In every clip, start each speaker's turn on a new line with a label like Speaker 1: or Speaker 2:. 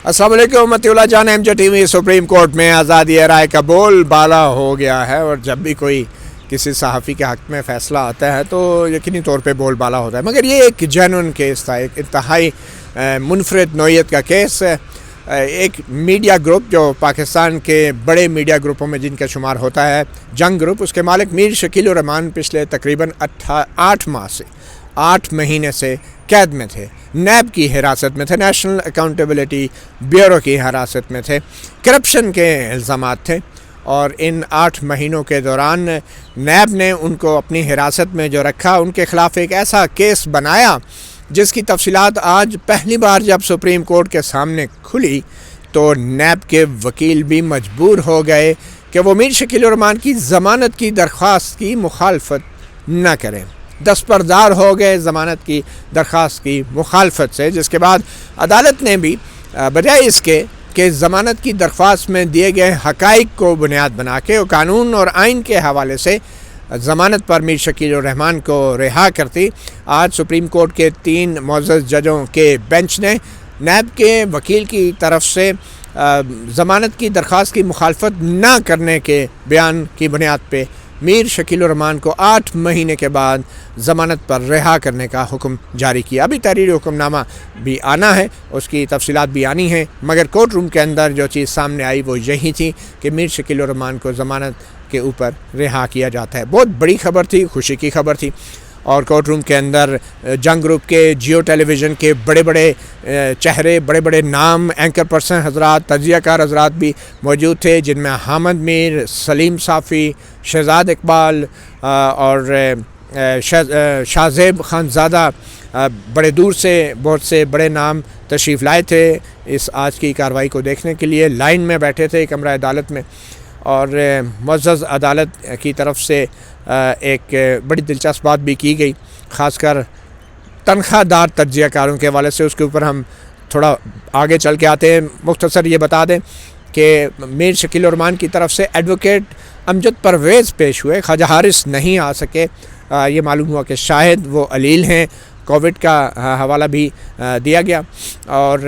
Speaker 1: السلام علیکم Matiullah Jan, M J T V. Supreme court میں آزادی رائے کا بول بالا ہو گیا ہے، اور جب بھی کوئی کسی صحافی کے حق میں فیصلہ آتا ہے تو یقینی طور پہ بول بالا ہوتا ہے، مگر یہ ایک جینون کیس تھا، ایک انتہائی منفرد نوعیت کا کیس۔ ایک میڈیا گروپ جو پاکستان کے بڑے میڈیا گروپوں میں جن کا شمار ہوتا ہے جنگ گروپ، اس کے مالک میر شکیل الرحمان پچھلے تقریباً 8 مہینے سے قید میں تھے، نیب کی حراست میں تھے، نیشنل اکاؤنٹیبلٹی بیورو کی حراست میں تھے، کرپشن کے الزامات تھے، اور ان 8 مہینوں کے دوران نیب نے ان کو اپنی حراست میں جو رکھا، ان کے خلاف ایک ایسا کیس بنایا جس کی تفصیلات آج پہلی بار جب سپریم کورٹ کے سامنے کھلی تو نیب کے وکیل بھی مجبور ہو گئے کہ وہ میر شکیل الرحمان کی ضمانت کی درخواست کی مخالفت نہ کریں، دستبردار ہو گئے ضمانت کی درخواست کی مخالفت سے، جس کے بعد عدالت نے بھی بجائے اس کے کہ ضمانت کی درخواست میں دیے گئے حقائق کو بنیاد بنا کے وہ قانون اور آئین کے حوالے سے ضمانت پر میر شکیل الرحمان کو رہا کرتی، آج سپریم کورٹ کے 3 معزز ججوں کے بینچ نے نیب کے وکیل کی طرف سے ضمانت کی درخواست کی مخالفت نہ کرنے کے بیان کی بنیاد پہ میر شکیل الرحمان کو 8 مہینے کے بعد ضمانت پر رہا کرنے کا حکم جاری کیا۔ ابھی تحریری حکم نامہ بھی آنا ہے، اس کی تفصیلات بھی آنی ہیں، مگر کورٹ روم کے اندر جو چیز سامنے آئی وہ یہی تھی کہ میر شکیل الرحمان کو ضمانت کے اوپر رہا کیا جاتا ہے۔ بہت بڑی خبر تھی، خوشی کی خبر تھی، اور کورٹ روم کے اندر جنگ گروپ کے، جیو ٹیلی ویژن کے بڑے بڑے چہرے، بڑے بڑے نام، اینکر پرسن حضرات، تجزیہ کار حضرات بھی موجود تھے، جن میں حامد میر، سلیم صافی، شہزاد اقبال اور شاہزیب خانزادہ، بڑے دور سے بہت سے بڑے نام تشریف لائے تھے اس آج کی کارروائی کو دیکھنے کے لیے، لائن میں بیٹھے تھے کمرہ عدالت میں، اور معزز عدالت کی طرف سے ایک بڑی دلچسپ بات بھی کی گئی، خاص کر تنخواہ دار تجزیہ کاروں کے حوالے سے۔ اس کے اوپر ہم تھوڑا آگے چل کے آتے ہیں۔ مختصر یہ بتا دیں کہ میر شکیل الرحمان کی طرف سے ایڈوکیٹ امجد پرویز پیش ہوئے، خواجہ حارث نہیں آ سکے، یہ معلوم ہوا کہ شاید وہ علیل ہیں، کووڈ کا حوالہ بھی دیا گیا، اور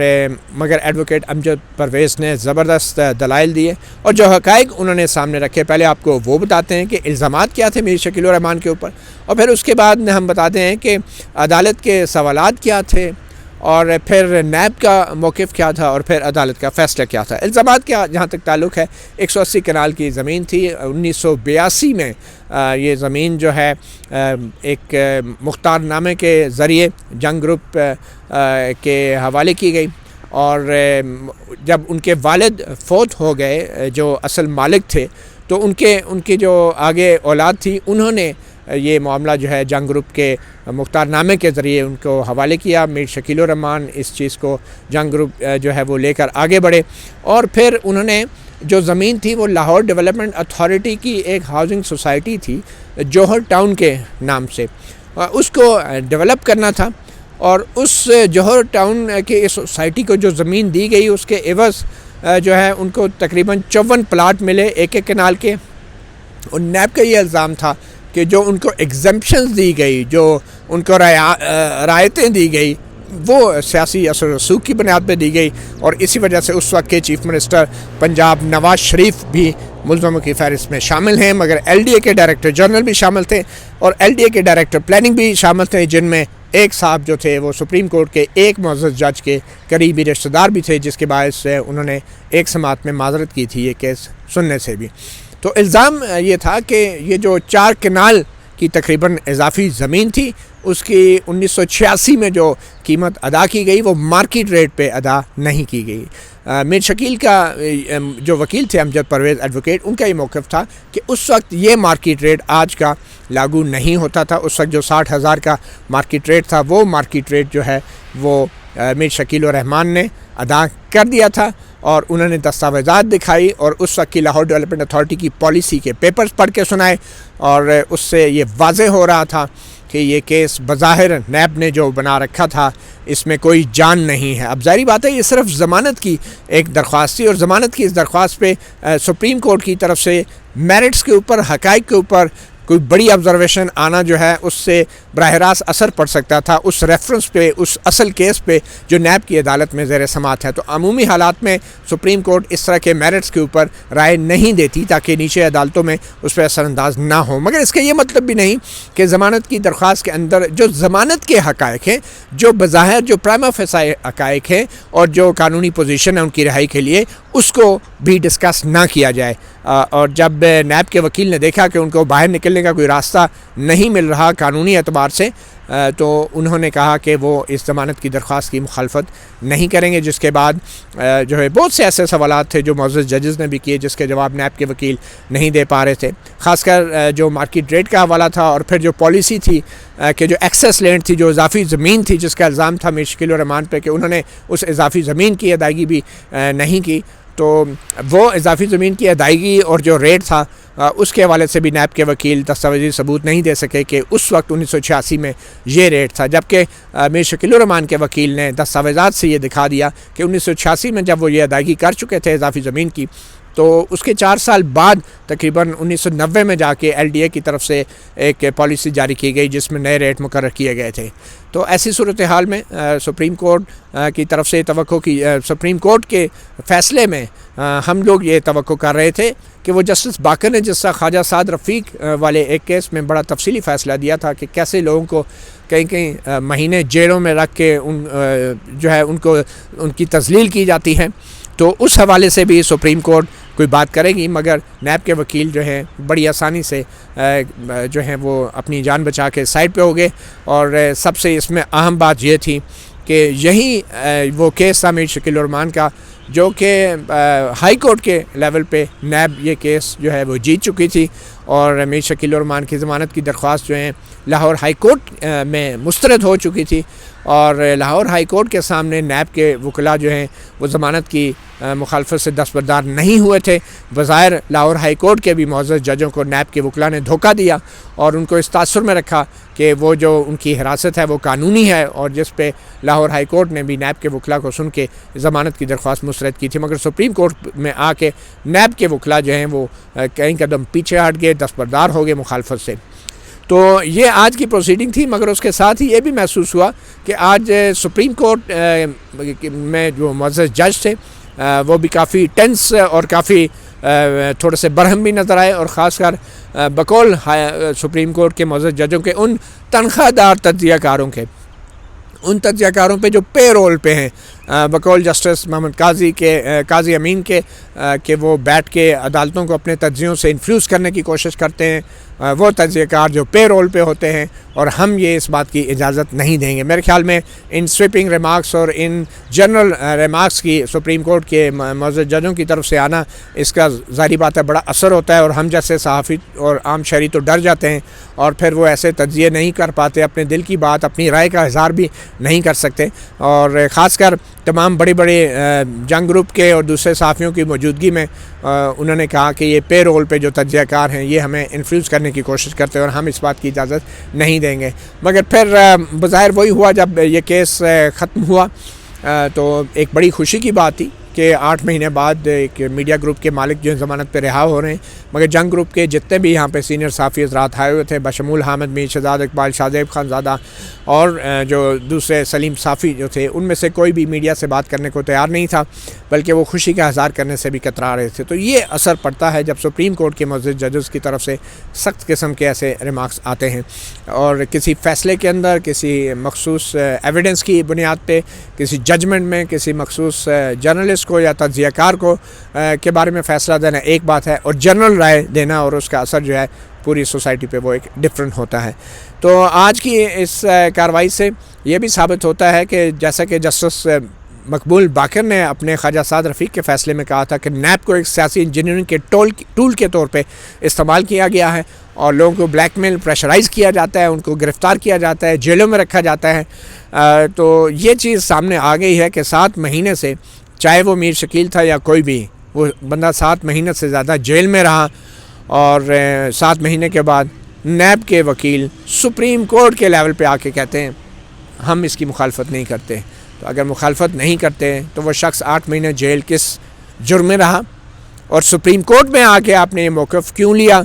Speaker 1: مگر ایڈوکیٹ امجد پرویز نے زبردست دلائل دیے، اور جو حقائق انہوں نے سامنے رکھے پہلے آپ کو وہ بتاتے ہیں کہ الزامات کیا تھے میر شکیل الرحمان کے اوپر، اور پھر اس کے بعد ہم بتاتے ہیں کہ عدالت کے سوالات کیا تھے، اور پھر نیب کا موقف کیا تھا، اور پھر عدالت کا فیصلہ کیا تھا۔ الزامات کا جہاں تک تعلق ہے، 180 کنال کی زمین تھی، 1982 میں یہ زمین جو ہے ایک مختار نامے کے ذریعے جنگ گروپ کے حوالے کی گئی، اور جب ان کے والد فوت ہو گئے جو اصل مالک تھے تو ان کے جو آگے اولاد تھی، انہوں نے یہ معاملہ جو ہے جنگ گروپ کے مختار نامے کے ذریعے ان کو حوالے کیا۔ میر شکیل الرحمان اس چیز کو جنگ گروپ جو ہے وہ لے کر آگے بڑھے، اور پھر انہوں نے جو زمین تھی وہ لاہور ڈیولپمنٹ اتھارٹی کی ایک ہاؤسنگ سوسائٹی تھی جوہر ٹاؤن کے نام سے، اس کو ڈیولپ کرنا تھا، اور اس جوہر ٹاؤن کے اس سوسائٹی کو جو زمین دی گئی اس کے عوض جو ہے ان کو تقریباً 54 پلاٹ ملے ایک کنال کے، اور نیب کا یہ الزام تھا کہ جو ان کو ایگزمپشنز دی گئی، جو ان کو رعایتیں دی گئی، وہ سیاسی اثر رسوخ کی بنیاد پہ دی گئی، اور اسی وجہ سے اس وقت کے چیف منسٹر پنجاب نواز شریف بھی ملزموں کی فہرست میں شامل ہیں، مگر ایل ڈی اے کے ڈائریکٹر جنرل بھی شامل تھے، اور ایل ڈی اے کے ڈائریکٹر پلاننگ بھی شامل تھے، جن میں ایک صاحب جو تھے وہ سپریم کورٹ کے ایک معزز جج کے قریبی رشتہ دار بھی تھے، جس کے باعث سے انہوں نے ایک سماعت میں معذرت کی تھی یہ کیس سننے سے بھی۔ تو الزام یہ تھا کہ یہ جو 4 کنال کی تقریباً اضافی زمین تھی، اس کی 1986 میں جو قیمت ادا کی گئی وہ مارکیٹ ریٹ پہ ادا نہیں کی گئی۔ میر شکیل کا جو وکیل تھے امجد پرویز ایڈوکیٹ، ان کا یہ موقف تھا کہ اس وقت یہ مارکیٹ ریٹ آج کا لاگو نہیں ہوتا تھا، اس وقت جو 60,000 کا مارکیٹ ریٹ تھا وہ مارکیٹ ریٹ جو ہے وہ میر شکیل الرحمان نے ادا کر دیا تھا، اور انہوں نے دستاویزات دکھائی، اور اس وقت کی لاہور ڈیولپمنٹ اتھارٹی کی پالیسی کے پیپرز پڑھ کے سنائے، اور اس سے یہ واضح ہو رہا تھا کہ یہ کیس بظاہر نیب نے جو بنا رکھا تھا اس میں کوئی جان نہیں ہے۔ اب ظاہری بات ہے یہ صرف ضمانت کی ایک درخواست تھی، اور ضمانت کی اس درخواست پہ سپریم کورٹ کی طرف سے میرٹس کے اوپر، حقائق کے اوپر کوئی بڑی آبزرویشن آنا جو ہے اس سے براہ راست اثر پڑ سکتا تھا اس ریفرنس پہ، اس اصل کیس پہ جو نیب کی عدالت میں زیر سماعت ہے۔ تو عمومی حالات میں سپریم کورٹ اس طرح کے میرٹس کے اوپر رائے نہیں دیتی تاکہ نیچے عدالتوں میں اس پہ اثر انداز نہ ہو، مگر اس کا یہ مطلب بھی نہیں کہ ضمانت کی درخواست کے اندر جو ضمانت کے حقائق ہیں، جو بظاہر جو پرائما فیسی حقائق ہیں اور جو قانونی پوزیشن ہے ان کی رہائی کے لیے، اس کو بھی ڈسکس نہ کیا جائے۔ اور جب نیب کے وکیل نے دیکھا کہ ان کو باہر نکلنے کا کوئی راستہ نہیں مل رہا قانونی اعتبار سے، تو انہوں نے کہا کہ وہ اس ضمانت کی درخواست کی مخالفت نہیں کریں گے، جس کے بعد جو ہے بہت سے ایسے سوالات تھے جو معزز ججز نے بھی کیے جس کے جواب نیب کے وکیل نہیں دے پا رہے تھے، خاص کر جو مارکیٹ ریٹ کا حوالہ تھا، اور پھر جو پالیسی تھی کہ جو ایکسیس لینڈ تھی، جو اضافی زمین تھی جس کا الزام تھا میر شکیل الرحمان پہ کہ انہوں نے اس اضافی زمین کی ادائیگی بھی نہیں کی، تو وہ اضافی زمین کی ادائیگی اور جو ریٹ تھا اس کے حوالے سے بھی نیب کے وکیل دستاویزی ثبوت نہیں دے سکے کہ اس وقت 1986 میں یہ ریٹ تھا، جبکہ میر شکیل الرحمان کے وکیل نے دستاویزات سے یہ دکھا دیا کہ 1986 میں جب وہ یہ ادائیگی کر چکے تھے اضافی زمین کی، تو اس کے 4 سال بعد تقریباً 1990 میں جا کے ایل ڈی اے کی طرف سے ایک پالیسی جاری کی گئی جس میں نئے ریٹ مقرر کیے گئے تھے۔ تو ایسی صورتحال میں سپریم کورٹ کی طرف سے توقع کی، سپریم کورٹ کے فیصلے میں ہم لوگ یہ توقع کر رہے تھے کہ وہ جسٹس باقر نے جس طرح خواجہ سعد رفیق والے ایک کیس میں بڑا تفصیلی فیصلہ دیا تھا کہ کیسے لوگوں کو کئی مہینے جیلوں میں رکھ کے جو ہے ان کی تذلیل کی جاتی ہے، تو اس حوالے سے بھی سپریم کورٹ کوئی بات کرے گی، مگر نیب کے وکیل جو ہیں بڑی آسانی سے جو ہیں وہ اپنی جان بچا کے سائڈ پہ ہو گئے۔ اور سب سے اس میں اہم بات یہ تھی کہ یہی وہ کیس تھا میر شکیل الرحمان کا جو کہ ہائی کورٹ کے لیول پہ نیب یہ کیس جو ہے وہ جیت چکی تھی، اور میر شکیل الرحمان کی ضمانت کی درخواست جو ہیں لاہور ہائی کورٹ میں مسترد ہو چکی تھی، اور لاہور ہائی کورٹ کے سامنے نیب کے وکلاء جو ہیں وہ ضمانت کی مخالفت سے دستبردار نہیں ہوئے تھے۔ بظاہر لاہور ہائی کورٹ کے بھی معزز ججوں کو نیب کے وکلاء نے دھوکہ دیا اور ان کو اس تاثر میں رکھا کہ وہ جو ان کی حراست ہے وہ قانونی ہے، اور جس پہ لاہور ہائی کورٹ نے بھی نیب کے وکلاء کو سن کے ضمانت کی درخواست مسترد کی تھی، مگر سپریم کورٹ میں آ کے نیب کے وکلاء جو ہیں وہ کئی قدم پیچھے ہٹ گئے، دستبردار ہو گئے مخالفت سے۔ تو یہ آج کی پروسیڈنگ تھی، مگر اس کے ساتھ ہی یہ بھی محسوس ہوا کہ آج سپریم کورٹ میں جو معزز جج تھے وہ بھی کافی ٹینس اور کافی تھوڑے سے برہم بھی نظر آئے، اور خاص کر بقول سپریم کورٹ کے معزز ججوں کے ان تنخواہ دار تجزیہ کاروں کے، ان تجزیہ کاروں پہ جو پے رول پہ ہیں، بقول جسٹس محمد قاضی امین کے کہ وہ بیٹھ کے عدالتوں کو اپنے تجزیوں سے انفلوئنس کرنے کی کوشش کرتے ہیں، وہ تجزیہ کار جو پے رول پہ ہوتے ہیں، اور ہم یہ اس بات کی اجازت نہیں دیں گے۔ میرے خیال میں ان سویپنگ ریمارکس اور ان جنرل ریمارکس کی سپریم کورٹ کے معزز ججوں کی طرف سے آنا، اس کا ظاہری بات ہے بڑا اثر ہوتا ہے، اور ہم جیسے صحافی اور عام شہری تو ڈر جاتے ہیں، اور پھر وہ ایسے تجزیے نہیں کر پاتے، اپنے دل کی بات، اپنی رائے کا اظہار بھی نہیں کر سکتے، اور خاص کر تمام بڑے بڑے جنگ گروپ کے اور دوسرے صحافیوں کی موجودگی میں انہوں نے کہا کہ یہ پے رول پہ جو تجزیہ کار ہیں یہ ہمیں انفلوئنس کرنے کی کوشش کرتے ہیں، اور ہم اس بات کی اجازت نہیں دیں گے۔ مگر پھر بظاہر وہی ہوا، جب یہ کیس ختم ہوا تو ایک بڑی خوشی کی بات تھی کہ 8 مہینے بعد ایک میڈیا گروپ کے مالک جو ضمانت پہ رہا ہو رہے ہیں، مگر جنگ گروپ کے جتنے بھی یہاں پہ سینئر صحافی حضرات آئے ہوئے تھے، بشمول حامد میر شہزاد اقبال، شاہزیب خان زادہ اور جو دوسرے سلیم صافی جو تھے، ان میں سے کوئی بھی میڈیا سے بات کرنے کو تیار نہیں تھا، بلکہ وہ خوشی کا اظہار کرنے سے بھی کترا رہے تھے۔ تو یہ اثر پڑتا ہے جب سپریم کورٹ کے معزز ججز کی طرف سے سخت قسم کے ایسے ریمارکس آتے ہیں، اور کسی فیصلے کے اندر کسی مخصوص ایویڈنس کی بنیاد پہ، کسی ججمنٹ میں کسی مخصوص جرنلسٹ کو یا تجزیہ کار کو کے بارے میں فیصلہ دینا ایک بات ہے، اور جنرل رائے دینا اور اس کا اثر جو ہے پوری سوسائٹی پہ وہ ایک ڈفرینٹ ہوتا ہے۔ تو آج کی اس کارروائی سے یہ بھی ثابت ہوتا ہے کہ جیسا کہ جسٹس مقبول باقر نے اپنے خواجہ سعد رفیق کے فیصلے میں کہا تھا کہ نیب کو ایک سیاسی انجینئرنگ کے ٹول کے طور پہ استعمال کیا گیا ہے، اور لوگوں کو بلیک میل پریشرائز کیا جاتا ہے، ان کو گرفتار کیا جاتا ہے، جیلوں میں رکھا جاتا ہے۔ تو یہ چیز سامنے آ گئی ہے کہ 7 مہینے سے، چاہے وہ میر شکیل تھا یا کوئی بھی، وہ بندہ 7 مہینے سے زیادہ جیل میں رہا، اور 7 مہینے کے بعد نیب کے وکیل سپریم کورٹ کے لیول پہ آ کے کہتے ہیں ہم اس کی مخالفت نہیں کرتے۔ تو اگر مخالفت نہیں کرتے تو وہ شخص 8 مہینے جیل کس جرم میں رہا؟ اور سپریم کورٹ میں آ کے آپ نے یہ موقف کیوں لیا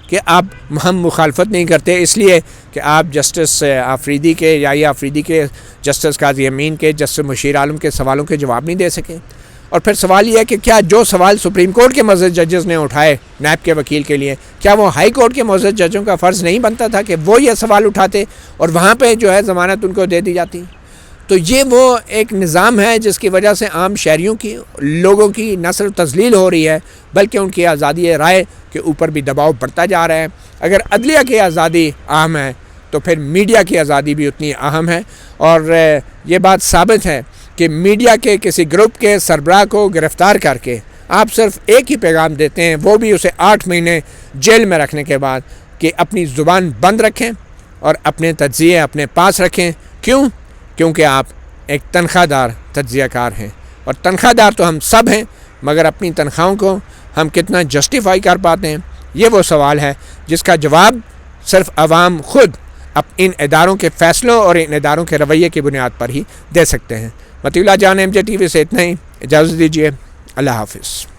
Speaker 1: کہ کہ ہم مخالفت نہیں کرتے اس لیے کہ آپ جسٹس آفریدی کے یا آفریدی کے جسٹس قاضی امین کے جسٹس مشیر عالم کے سوالوں کے جواب نہیں دے سکے. اور پھر سوال یہ ہے کہ کیا جو سوال سپریم کورٹ کے معزز ججز نے اٹھائے نیب کے وکیل کے لیے، کیا وہ ہائی کورٹ کے معزز ججوں کا فرض نہیں بنتا تھا کہ وہ یہ سوال اٹھاتے اور وہاں پہ جو ہے ضمانت ان کو دے دی جاتی؟ تو یہ وہ ایک نظام ہے جس کی وجہ سے عام شہریوں کی، لوگوں کی نہ صرف تذلیل ہو رہی ہے بلکہ ان کی آزادی رائے کے اوپر بھی دباؤ بڑھتا جا رہا ہے. اگر عدلیہ کی آزادی اہم ہے تو پھر میڈیا کی آزادی بھی اتنی اہم ہے. اور یہ بات ثابت ہے کہ میڈیا کے کسی گروپ کے سربراہ کو گرفتار کر کے آپ صرف ایک ہی پیغام دیتے ہیں، وہ بھی اسے 8 مہینے جیل میں رکھنے کے بعد، کہ اپنی زبان بند رکھیں اور اپنے تجزیے اپنے پاس رکھیں. کیوں؟ کیونکہ آپ ایک تنخواہ دار تجزیہ کار ہیں، اور تنخواہ دار تو ہم سب ہیں، مگر اپنی تنخواہوں کو ہم کتنا جسٹیفائی کر پاتے ہیں، یہ وہ سوال ہے جس کا جواب صرف عوام خود ان اداروں کے فیصلوں اور ان اداروں کے رویے کی بنیاد پر ہی دے سکتے ہیں. مطیع اللہ جان، MJ TV سے اتنا ہی، اجازت دیجیے. اللہ حافظ.